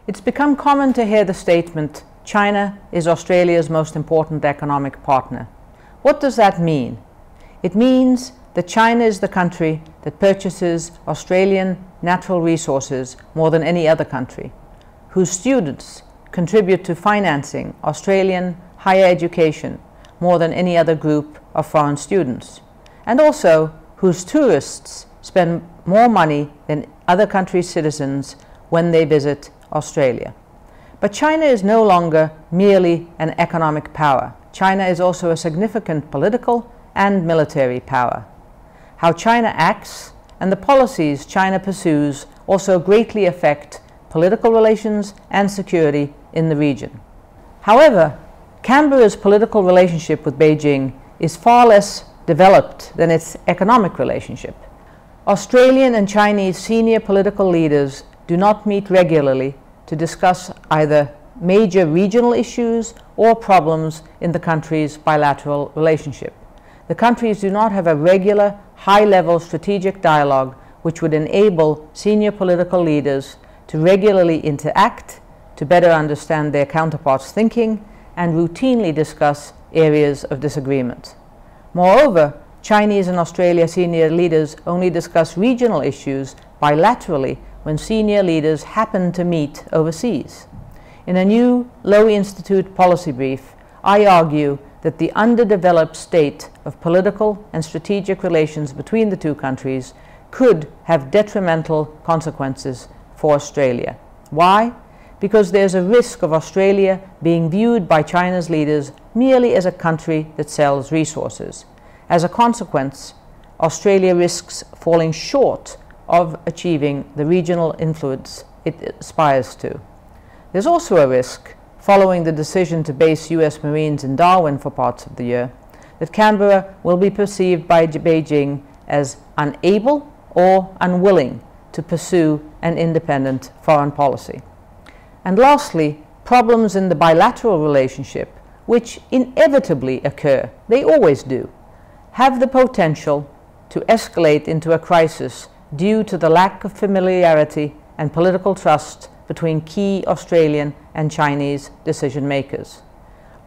It's become common to hear the statement, China is Australia's most important economic partner. What does that mean? It means that China is the country that purchases Australian natural resources more than any other country, whose students contribute to financing Australian higher education more than any other group of foreign students, and also whose tourists spend more money than other countries' citizens when they visit Australia. But China is no longer merely an economic power. China is also a significant political and military power. How China acts and the policies China pursues also greatly affect political relations and security in the region. However, Canberra's political relationship with Beijing is far less developed than its economic relationship. Australian and Chinese senior political leaders do not meet regularly to discuss either major regional issues or problems in the country's bilateral relationship. The countries do not have a regular, high-level strategic dialogue which would enable senior political leaders to regularly interact, to better understand their counterparts' thinking, and routinely discuss areas of disagreement. Moreover, Chinese and Australia senior leaders only discuss regional issues bilaterally when senior leaders happen to meet overseas. In a new Lowy Institute policy brief, I argue that the underdeveloped state of political and strategic relations between the two countries could have detrimental consequences for Australia. Why? Because there's a risk of Australia being viewed by China's leaders merely as a country that sells resources. As a consequence, Australia risks falling short of achieving the regional influence it aspires to. There's also a risk, following the decision to base US Marines in Darwin for parts of the year, that Canberra will be perceived by Beijing as unable or unwilling to pursue an independent foreign policy. And lastly, problems in the bilateral relationship, which inevitably occur, they always do, have the potential to escalate into a crisis due to the lack of familiarity and political trust between key Australian and Chinese decision makers.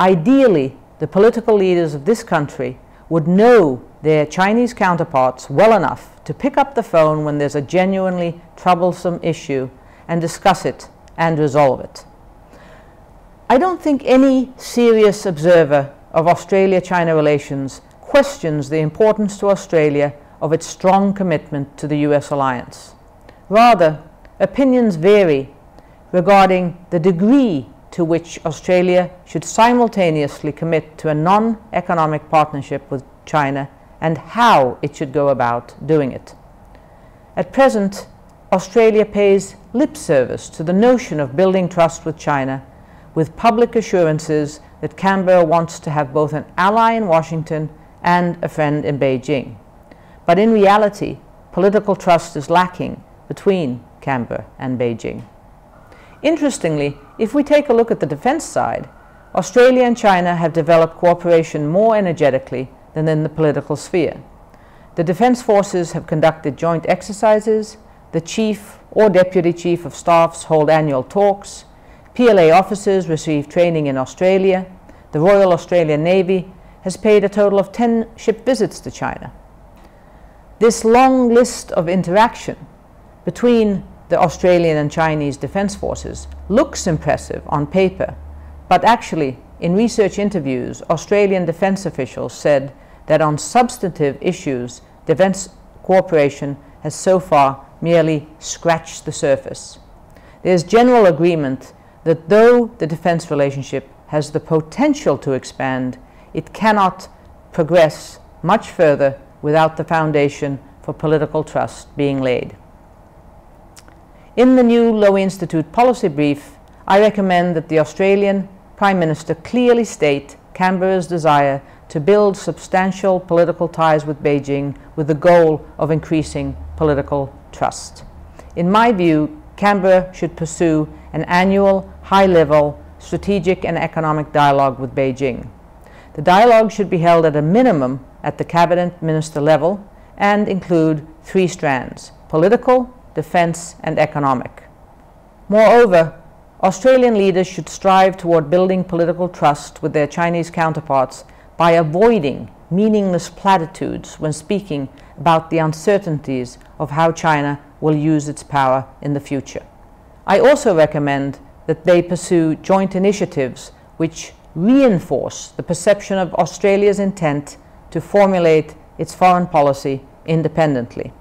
Ideally, the political leaders of this country would know their Chinese counterparts well enough to pick up the phone when there's a genuinely troublesome issue and discuss it and resolve it. I don't think any serious observer of Australia-China relations questions the importance to Australia of its strong commitment to the US alliance. Rather, opinions vary regarding the degree to which Australia should simultaneously commit to a non-economic partnership with China and how it should go about doing it. At present, Australia pays lip service to the notion of building trust with China, with public assurances that Canberra wants to have both an ally in Washington and a friend in Beijing. But in reality, political trust is lacking between Canberra and Beijing. Interestingly, if we take a look at the defense side, Australia and China have developed cooperation more energetically than in the political sphere. The defense forces have conducted joint exercises, the chief or deputy chief of staffs hold annual talks, PLA officers receive training in Australia, the Royal Australian Navy has paid a total of 10 ship visits to China. This long list of interaction between the Australian and Chinese defense forces looks impressive on paper, but actually, in research interviews, Australian defense officials said that on substantive issues, defense cooperation has so far merely scratched the surface. There is general agreement that though the defense relationship has the potential to expand, it cannot progress much further without the foundation for political trust being laid. In the new Lowy Institute policy brief, I recommend that the Australian Prime Minister clearly state Canberra's desire to build substantial political ties with Beijing with the goal of increasing political trust. In my view, Canberra should pursue an annual, high-level strategic and economic dialogue with Beijing. The dialogue should be held at a minimum at the cabinet minister level and include three strands: political, defense, and economic. Moreover, Australian leaders should strive toward building political trust with their Chinese counterparts by avoiding meaningless platitudes when speaking about the uncertainties of how China will use its power in the future. I also recommend that they pursue joint initiatives which reinforce the perception of Australia's intent to formulate its foreign policy independently.